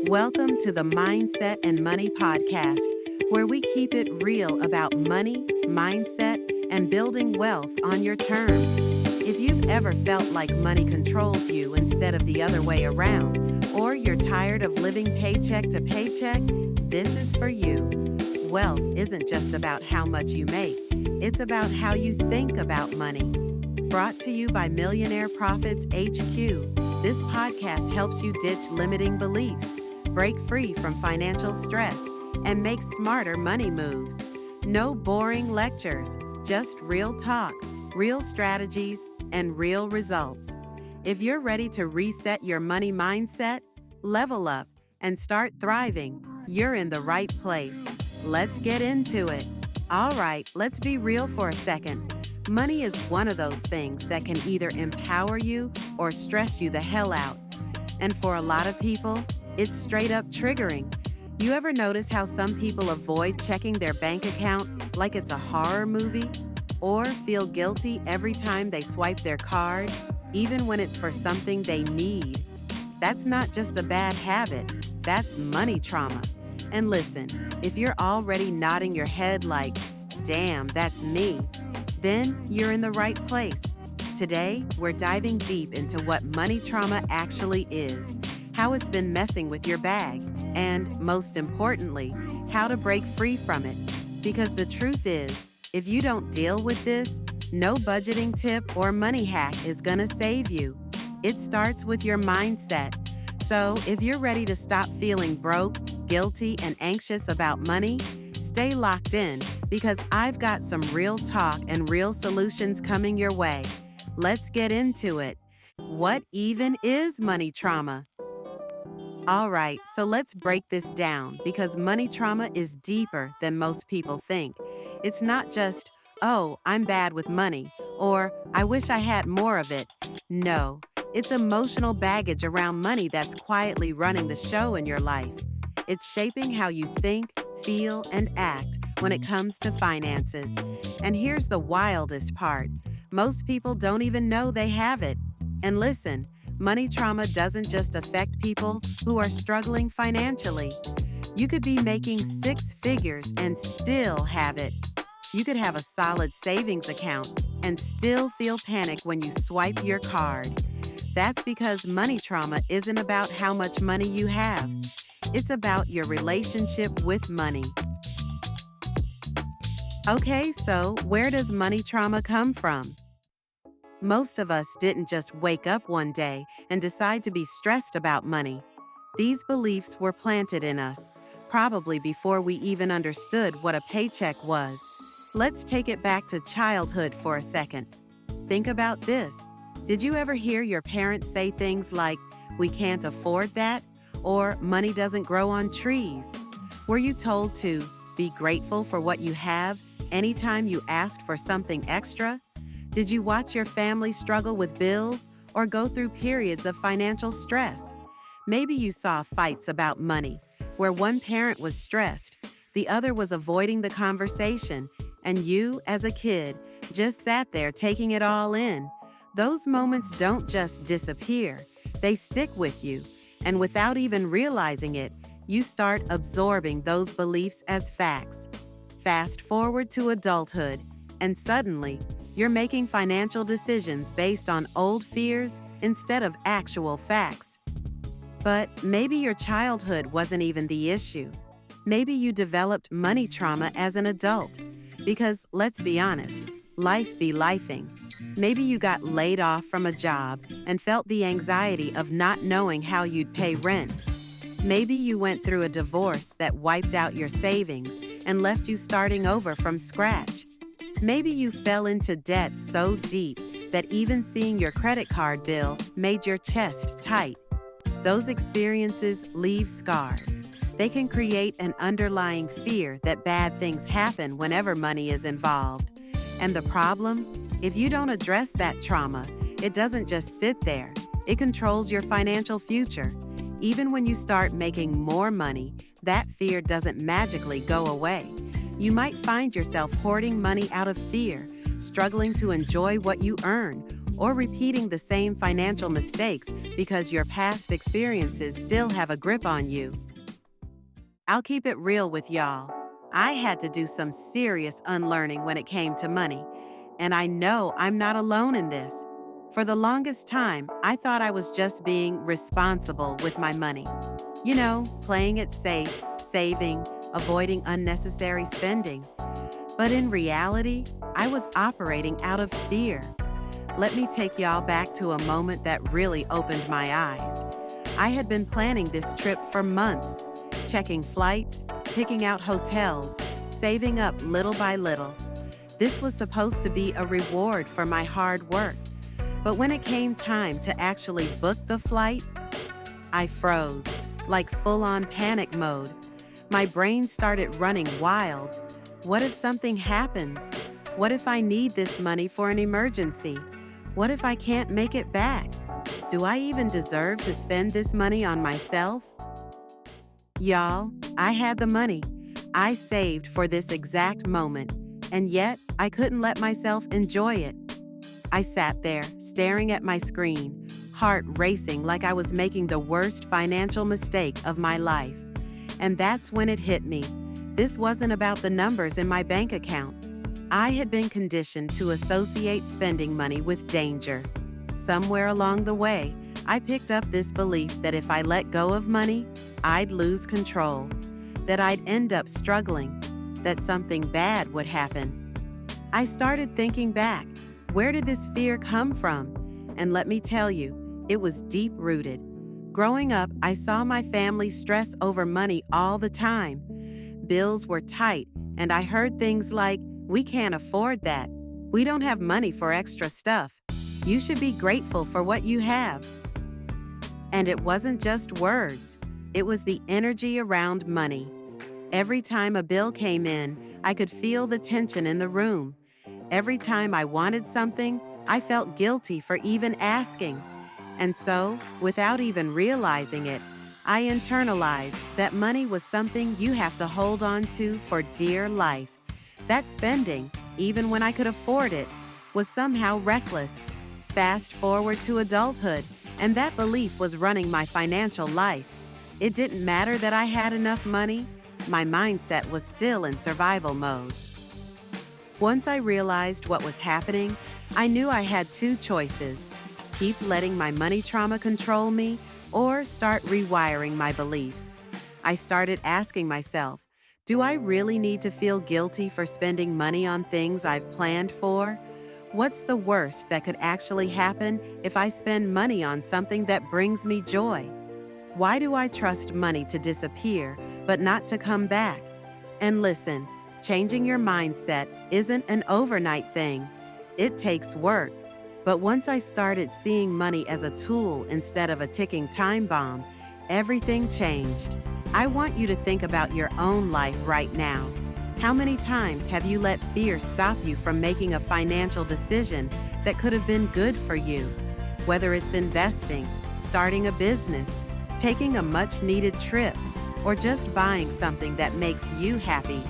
Welcome to the Mindset and Money Podcast, where we keep it real about money, mindset, and building wealth on your terms. If you've ever felt like money controls you instead of the other way around, or you're tired of living paycheck to paycheck, this is for you. Wealth isn't just about how much you make, it's about how you think about money. Brought to you by Millionaire Profits HQ, this podcast helps you ditch limiting beliefs, break free from financial stress, and make smarter money moves. No boring lectures, just real talk, real strategies, and real results. If you're ready to reset your money mindset, level up, and start thriving, you're in the right place. Let's get into it. All right, let's be real for a second. Money is one of those things that can either empower you or stress you the hell out. And for a lot of people, it's straight up triggering. You ever notice how some people avoid checking their bank account like it's a horror movie? Or feel guilty every time they swipe their card, even when it's for something they need? That's not just a bad habit, that's money trauma. And listen, if you're already nodding your head like, damn, that's me, then you're in the right place. Today, we're diving deep into what money trauma actually is, how it's been messing with your bag, and most importantly, how to break free from it. Because the truth is, if you don't deal with this, no budgeting tip or money hack is gonna save you. It starts with your mindset. So if you're ready to stop feeling broke, guilty, and anxious about money, stay locked in because I've got some real talk and real solutions coming your way. Let's get into it. What even is money trauma? All right, so let's break this down because money trauma is deeper than most people think. It's not just, oh, I'm bad with money, or I wish I had more of it. No, it's emotional baggage around money that's quietly running the show in your life. It's shaping how you think, feel, and act when it comes to finances. And here's the wildest part. Most people don't even know they have it. And listen, money trauma doesn't just affect people who are struggling financially. You could be making six figures and still have it. You could have a solid savings account and still feel panic when you swipe your card. That's because money trauma isn't about how much money you have. It's about your relationship with money. Okay, so where does money trauma come from? Most of us didn't just wake up one day and decide to be stressed about money. These beliefs were planted in us, probably before we even understood what a paycheck was. Let's take it back to childhood for a second. Think about this. Did you ever hear your parents say things like, "We can't afford that," or "money doesn't grow on trees"? Were you told to be grateful for what you have anytime you asked for something extra? Did you watch your family struggle with bills or go through periods of financial stress? Maybe you saw fights about money, where one parent was stressed, the other was avoiding the conversation, and you, as a kid, just sat there taking it all in. Those moments don't just disappear, they stick with you. And without even realizing it, you start absorbing those beliefs as facts. Fast forward to adulthood, and suddenly, you're making financial decisions based on old fears instead of actual facts. But maybe your childhood wasn't even the issue. Maybe you developed money trauma as an adult. Because let's be honest, life be lifing. Maybe you got laid off from a job and felt the anxiety of not knowing how you'd pay rent. Maybe you went through a divorce that wiped out your savings and left you starting over from scratch. Maybe you fell into debt so deep that even seeing your credit card bill made your chest tight. Those experiences leave scars. They can create an underlying fear that bad things happen whenever money is involved. And the problem? If you don't address that trauma, it doesn't just sit there. It controls your financial future. Even when you start making more money, that fear doesn't magically go away. You might find yourself hoarding money out of fear, struggling to enjoy what you earn, or repeating the same financial mistakes because your past experiences still have a grip on you. I'll keep it real with y'all. I had to do some serious unlearning when it came to money, and I know I'm not alone in this. For the longest time, I thought I was just being responsible with my money. You know, playing it safe, saving, avoiding unnecessary spending. But in reality, I was operating out of fear. Let me take y'all back to a moment that really opened my eyes. I had been planning this trip for months, checking flights, picking out hotels, saving up little by little. This was supposed to be a reward for my hard work. But when it came time to actually book the flight, I froze, like full-on panic mode. My brain started running wild. What if something happens? What if I need this money for an emergency? What if I can't make it back? Do I even deserve to spend this money on myself? Y'all, I had the money. I saved for this exact moment, and yet I couldn't let myself enjoy it. I sat there, staring at my screen, heart racing like I was making the worst financial mistake of my life. And that's when it hit me. This wasn't about the numbers in my bank account. I had been conditioned to associate spending money with danger. Somewhere along the way, I picked up this belief that if I let go of money, I'd lose control, that I'd end up struggling, that something bad would happen. I started thinking back. Where did this fear come from? And let me tell you, it was deep-rooted. Growing up, I saw my family stress over money all the time. Bills were tight, and I heard things like, "We can't afford that. We don't have money for extra stuff. You should be grateful for what you have." And it wasn't just words. It was the energy around money. Every time a bill came in, I could feel the tension in the room. Every time I wanted something, I felt guilty for even asking. And so, without even realizing it, I internalized that money was something you have to hold on to for dear life. That spending, even when I could afford it, was somehow reckless. Fast forward to adulthood, and that belief was running my financial life. It didn't matter that I had enough money. My mindset was still in survival mode. Once I realized what was happening, I knew I had two choices: keep letting my money trauma control me, or start rewiring my beliefs. I started asking myself, do I really need to feel guilty for spending money on things I've planned for? What's the worst that could actually happen if I spend money on something that brings me joy? Why do I trust money to disappear, but not to come back? And listen, changing your mindset isn't an overnight thing. It takes work. But once I started seeing money as a tool instead of a ticking time bomb, everything changed. I want you to think about your own life right now. How many times have you let fear stop you from making a financial decision that could have been good for you? Whether it's investing, starting a business, taking a much-needed trip, or just buying something that makes you happy.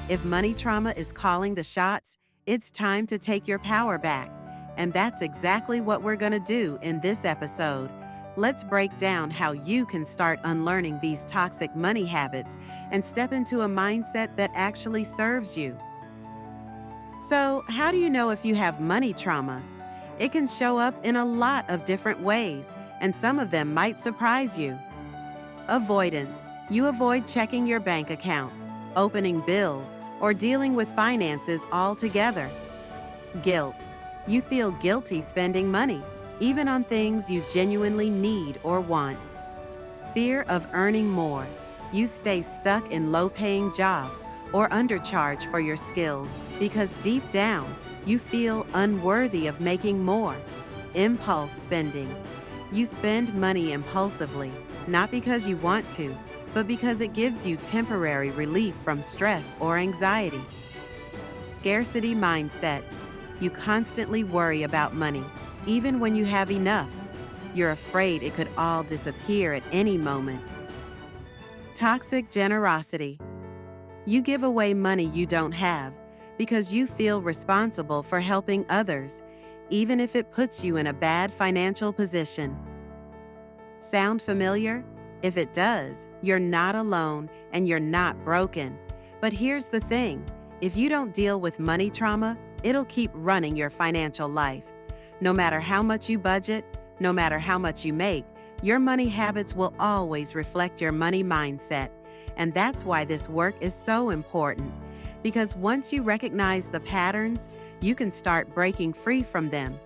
If money trauma is calling the shots, it's time to take your power back. And that's exactly what we're going to do in this episode. Let's break down how you can start unlearning these toxic money habits and step into a mindset that actually serves you. So, how do you know if you have money trauma? It can show up in a lot of different ways, and some of them might surprise you. Avoidance. You avoid checking your bank account, opening bills, or dealing with finances altogether. Guilt. You feel guilty spending money, even on things you genuinely need or want. Fear of earning more. You stay stuck in low-paying jobs or undercharge for your skills because deep down, you feel unworthy of making more. Impulse spending. You spend money impulsively, not because you want to, but because it gives you temporary relief from stress or anxiety. Scarcity mindset. You constantly worry about money, even when you have enough. You're afraid it could all disappear at any moment. Toxic generosity. You give away money you don't have because you feel responsible for helping others, even if it puts you in a bad financial position. Sound familiar? If it does, you're not alone and you're not broken. But here's the thing, if you don't deal with money trauma, it'll keep running your financial life. No matter how much you budget, no matter how much you make, your money habits will always reflect your money mindset. And that's why this work is so important. Because once you recognize the patterns, you can start breaking free from them.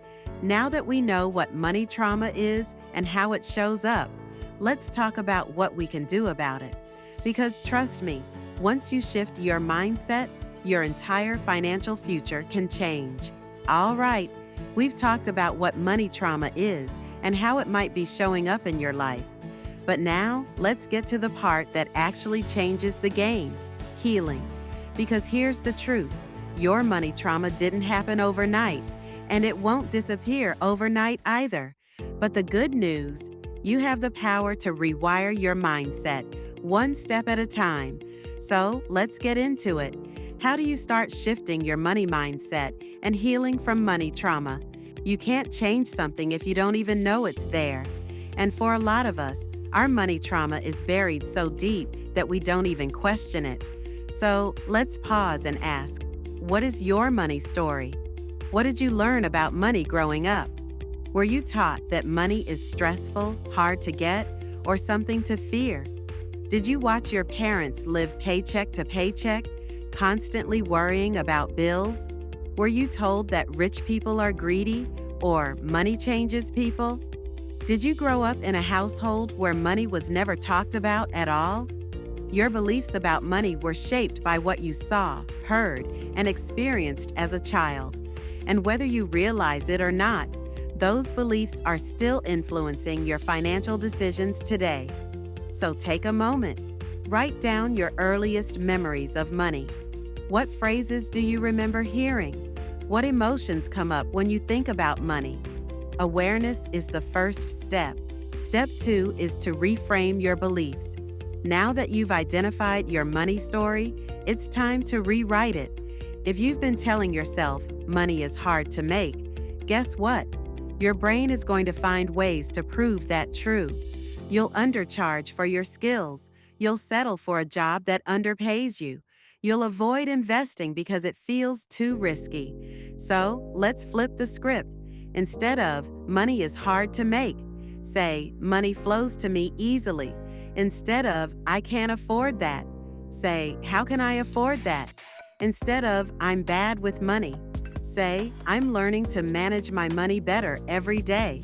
Now that we know what money trauma is and how it shows up, let's talk about what we can do about it. Because trust me, once you shift your mindset, your entire financial future can change. All right, we've talked about what money trauma is and how it might be showing up in your life. But now, let's get to the part that actually changes the game, healing. Because here's the truth, your money trauma didn't happen overnight, and it won't disappear overnight either. But the good news, you have the power to rewire your mindset, one step at a time. So let's get into it. How do you start shifting your money mindset and healing from money trauma? You can't change something if you don't even know it's there. And for a lot of us, our money trauma is buried so deep that we don't even question it. So let's pause and ask, what is your money story? What did you learn about money growing up? Were you taught that money is stressful, hard to get, or something to fear? Did you watch your parents live paycheck to paycheck, constantly worrying about bills? Were you told that rich people are greedy or money changes people? Did you grow up in a household where money was never talked about at all? Your beliefs about money were shaped by what you saw, heard, and experienced as a child. And whether you realize it or not, those beliefs are still influencing your financial decisions today. So take a moment. Write down your earliest memories of money. What phrases do you remember hearing? What emotions come up when you think about money? Awareness is the first step. Step 2 is to reframe your beliefs. Now that you've identified your money story, it's time to rewrite it. If you've been telling yourself money is hard to make, guess what? Your brain is going to find ways to prove that true. You'll undercharge for your skills. You'll settle for a job that underpays you. You'll avoid investing because it feels too risky. So let's flip the script. Instead of money is hard to make, say money flows to me easily. Instead of I can't afford that, say how can I afford that? Instead of I'm bad with money, say I'm learning to manage my money better every day.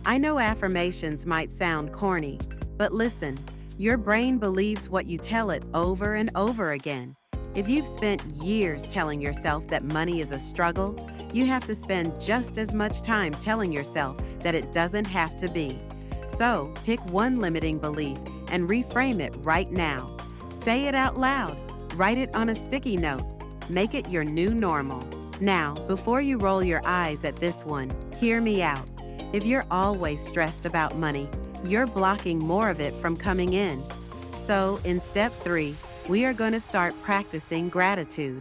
I know affirmations might sound corny, but listen, your brain believes what you tell it over and over again. If you've spent years telling yourself that money is a struggle, you have to spend just as much time telling yourself that it doesn't have to be. So pick one limiting belief and reframe it right now. Say it out loud. Write it on a sticky note. Make it your new normal. Now, before you roll your eyes at this one, hear me out. If you're always stressed about money, you're blocking more of it from coming in. So in step 3, we are going to start practicing gratitude.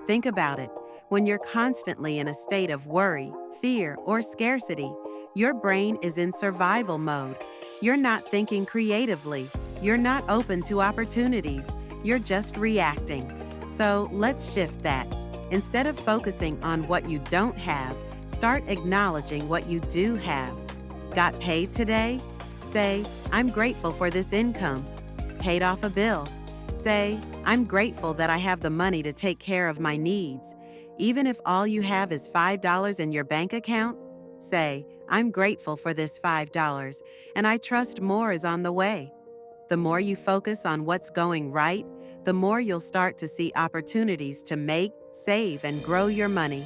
Think about it. When you're constantly in a state of worry, fear, or scarcity, your brain is in survival mode. You're not thinking creatively. You're not open to opportunities. You're just reacting. So let's shift that. Instead of focusing on what you don't have, start acknowledging what you do have. Got paid today? Say, I'm grateful for this income. Paid off a bill? Say, I'm grateful that I have the money to take care of my needs. Even if all you have is $5 in your bank account, say, I'm grateful for this $5, and I trust more is on the way. The more you focus on what's going right, the more you'll start to see opportunities to make, save, and grow your money.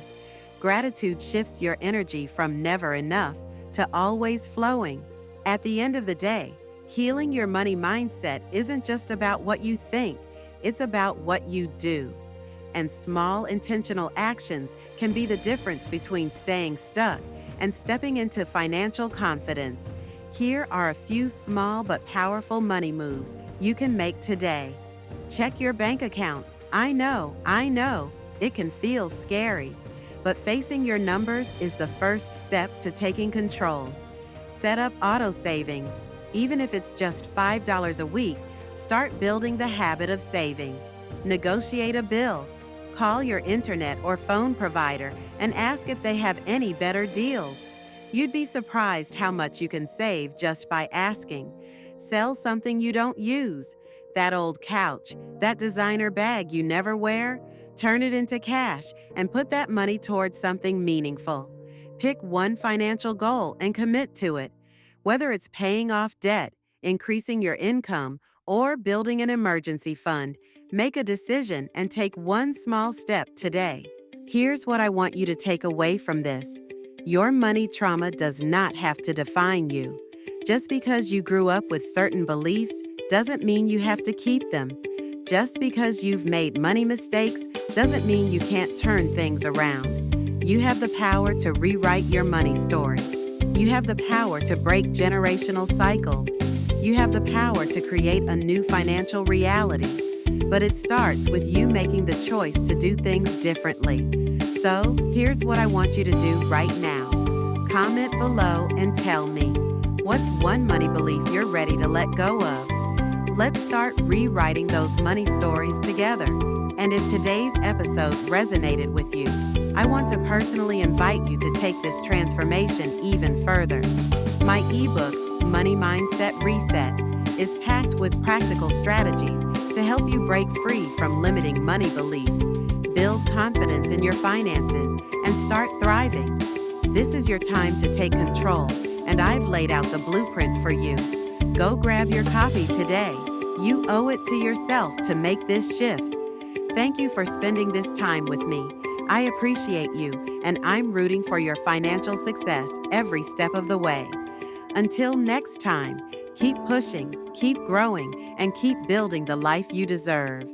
Gratitude shifts your energy from never enough to always flowing. At the end of the day, healing your money mindset isn't just about what you think, it's about what you do. And small intentional actions can be the difference between staying stuck and stepping into financial confidence. Here are a few small but powerful money moves you can make today. Check your bank account. I know, it can feel scary. But facing your numbers is the first step to taking control. Set up auto savings. Even if it's just $5 a week, start building the habit of saving. Negotiate a bill. Call your internet or phone provider and ask if they have any better deals. You'd be surprised how much you can save just by asking. Sell something you don't use. That old couch, that designer bag you never wear, turn it into cash and put that money towards something meaningful. Pick one financial goal and commit to it. Whether it's paying off debt, increasing your income, or building an emergency fund, make a decision and take one small step today. Here's what I want you to take away from this. Your money trauma does not have to define you. Just because you grew up with certain beliefs doesn't mean you have to keep them. Just because you've made money mistakes doesn't mean you can't turn things around. You have the power to rewrite your money story. You have the power to break generational cycles. You have the power to create a new financial reality. But it starts with you making the choice to do things differently. So, here's what I want you to do right now. Comment below and tell me, what's one money belief you're ready to let go of? Let's start rewriting those money stories together. And if today's episode resonated with you, I want to personally invite you to take this transformation even further. My ebook, Money Mindset Reset, is packed with practical strategies to help you break free from limiting money beliefs, build confidence in your finances, and start thriving. This is your time to take control, and I've laid out the blueprint for you. Go grab your copy today. You owe it to yourself to make this shift. Thank you for spending this time with me. I appreciate you, and I'm rooting for your financial success every step of the way. Until next time, keep pushing, keep growing, and keep building the life you deserve.